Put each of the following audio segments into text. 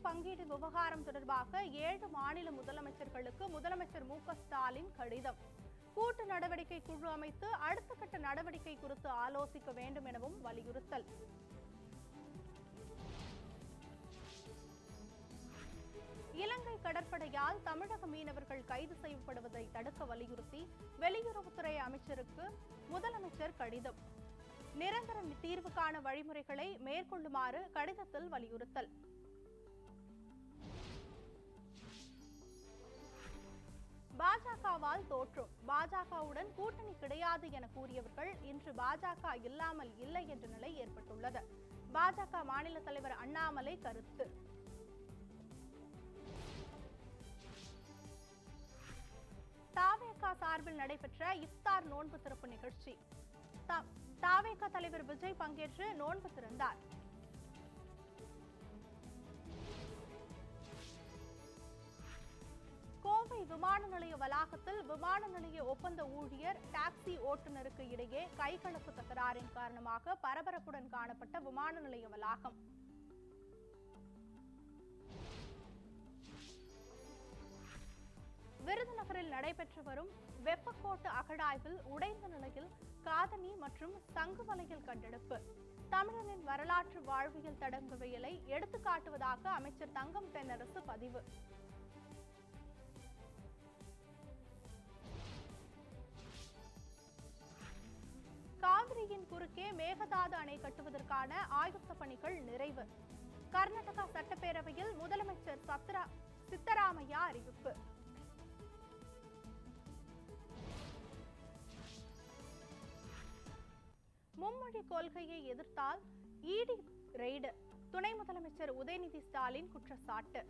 பங்கீடு விவகாரம் தொடர்பாக 7 மாநில முதலமைச்சர்களுக்கு முதலமைச்சர் மு.க.ஸ்டாலின் கடிதம். கூட்டு நடவடிக்கை குழு அமைத்து அடுத்த கட்ட நடவடிக்கை குறித்து ஆலோசிக்க வேண்டும் எனவும் வலியுறுத்தல். இலங்கை கடற்படையால் தமிழக மீனவர்கள் கைது செய்யப்படுவதை தடுக்க வலியுறுத்தி வெளியுறவுத்துறை அமைச்சருக்கு முதலமைச்சர் கடிதம். நிரந்தர தீர்வுக்கான வழிமுறைகளை மேற்கொள்ளுமாறு கடிதத்தில் வலியுறுத்தல். பாஜகவால் தோற்றும், பாஜகவுடன் கூட்டணி கிடையாது என கூறியவர்கள் இன்று பாஜக இல்லாமல் இல்லை என்ற நிலை ஏற்பட்டுள்ளது. பாஜக மாநில தலைவர் அண்ணாமலை கருத்து. தாவேகா சார்பில் நடைபெற்ற இஃப்தார் நோன்பு திறப்பு நிகழ்ச்சி. தாவேகா தலைவர் விஜய் பங்கேற்று நோன்பு திறந்தார். கோவை விமான நிலைய வளாகத்தில் விமான நிலைய ஒப்பந்த ஊழியர் டாக்ஸி ஓட்டுநருக்கு இடையே கைகலப்பு தகராறின் காரணமாக பரபரப்புடன் காணப்பட்ட விமான நிலைய வளாகம். விருதுநகரில் நடைபெற்று வரும் வெப்பக்கோட்டு அகழாய்வில் உடைந்த நிலையில் காதணி மற்றும் சங்கு வலையில் கண்டெடுப்பு. தமிழரின் வரலாற்று வாழ்வியல் தடங்குவியலை எடுத்துக்காட்டுவதாக அமைச்சர் தங்கம் தென்னரசு பதிவு. காவிரியின் குறுக்கே மேகதாது அணை கட்டுவதற்கான ஆயுத்த பணிகள் நிறைவு. கர்நாடகா சட்டப்பேரவையில் முதலமைச்சர் சித்தராமையா அறிவிப்பு. மும்மொழி கொள்கையை எதிர்த்தால் இடி ரெய்டு, துணை முதலமைச்சர் உதயநிதி ஸ்டாலின் குற்றச்சாட்டு.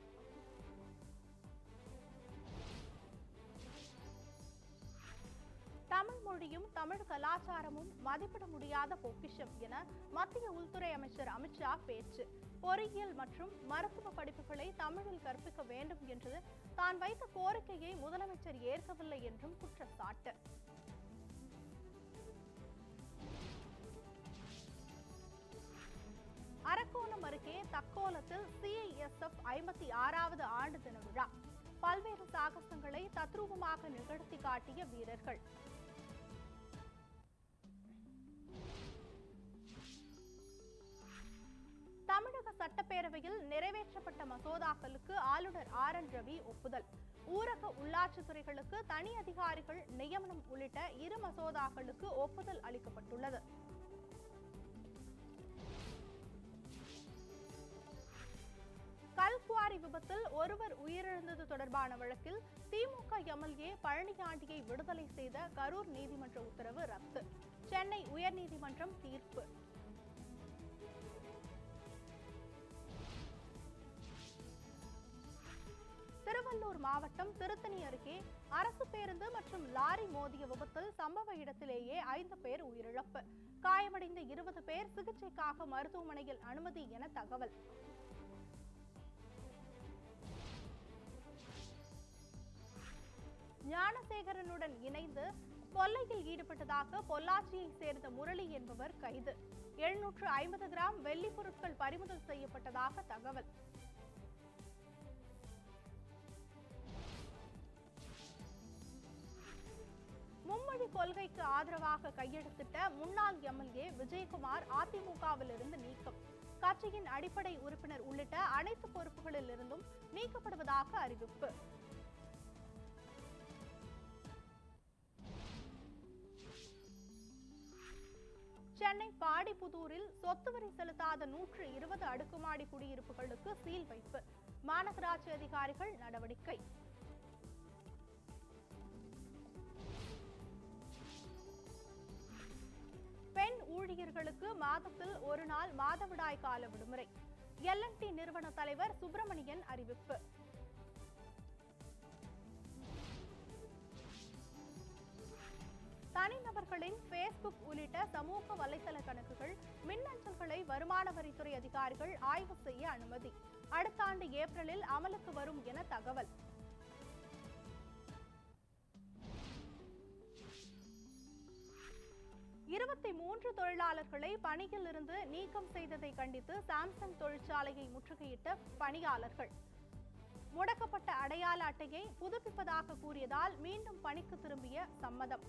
தமிழ் மொழியும் தமிழ் கலாச்சாரமும் மதிப்பிட முடியாத பொக்கிஷம் என மத்திய உள்துறை அமைச்சர் அமித்ஷா பேச்சு. பொறியியல் மற்றும் மருத்துவ படிப்புகளை தமிழில் கற்பிக்க வேண்டும் என்று தான் வைத்த கோரிக்கையை முதலமைச்சர் ஏற்கவில்லை என்றும் குற்றச்சாட்டு. அரக்கோணம் அருகே தக்கோலத்தில் CISF 56வது ஆண்டு தின விழா. பல்வேறு சாகசங்களை தத்ரூபமாக நிகழ்த்தி காட்டிய வீரர்கள். தமிழக சட்டப்பேரவையில் நிறைவேற்றப்பட்ட மசோதாக்களுக்கு ஆளுநர் RN ரவி ஒப்புதல். ஊரக உள்ளாட்சித்துறைகளுக்கு தனி அதிகாரிகள் நியமனம் உள்ளிட்ட 2 மசோதாக்களுக்கு ஒப்புதல் அளிக்கப்பட்டுள்ளது. கல்குவாரி விபத்தில் ஒருவர் உயிரிழந்தது தொடர்பான வழக்கில் திமுக MLA பழனியாண்டியை விடுதலை செய்த கரூர் நீதிமன்ற உத்தரவு ரத்து. சென்னை உயர்நீதிமன்றம் தீர்ப்பு. திருவள்ளூர் மாவட்டம் திருத்தணி அருகே அரசு பேருந்து மற்றும் லாரி மோதிய விபத்தில் சம்பவ இடத்திலேயே 5 பேர் உயிரிழப்பு. காயமடைந்த 20 பேர் சிகிச்சைக்காக மருத்துவமனையில் அனுமதி என தகவல். ஞானசேகரனுடன் இணைந்து கொள்ளையில் ஈடுபட்டதாக பொள்ளாச்சியை சேர்ந்த முரளி என்பவர் கைது. 750 கிராம் வெள்ளி பொருட்கள் பறிமுதல் செய்யப்பட்டதாக தகவல். மும்மொழி கொள்கைக்கு ஆதரவாக கையெழுத்திட்ட முன்னாள் MLA விஜயகுமார் அதிமுகவில் இருந்து நீக்கம். கட்சியின் அடிப்படை உறுப்பினர் உள்ளிட்ட அனைத்து பொறுப்புகளில் இருந்தும் நீக்கப்படுவதாக அறிவிப்பு. சென்னை பாடிப்புதூரில் சொத்து வரி செலுத்தாத 120 அடுக்குமாடி குடியிருப்புகளுக்கு சீல் வைப்பு. மாநகராட்சி அதிகாரிகள் நடவடிக்கை. பெண் ஊழியர்களுக்கு மாதத்தில் 1 நாள் மாதவிடாய் கால விடுமுறை. L&T நிறுவன தலைவர் சுப்பிரமணியன் அறிவிப்பு. தனிநபர்களின் பேஸ்புக் உள்ளிட்ட சமூக வலைதள கணக்குகள், மின்னஞ்சல்களை வருமான வரித்துறை அதிகாரிகள் ஆய்வு செய்ய அனுமதி. அடுத்த ஆண்டு ஏப்ரலில் அமலுக்கு வரும் என தகவல். 23 தொழிலாளர்களை பணியில் இருந்து நீக்கம் செய்ததை கண்டித்து சாம்சங் தொழிற்சாலையை முற்றுகையிட்ட பணியாளர்கள் முடக்கப்பட்ட அடையாள அட்டையை புதுப்பிப்பதாக கூறியதால் மீண்டும் பணிக்கு திரும்பிய சம்மதம்.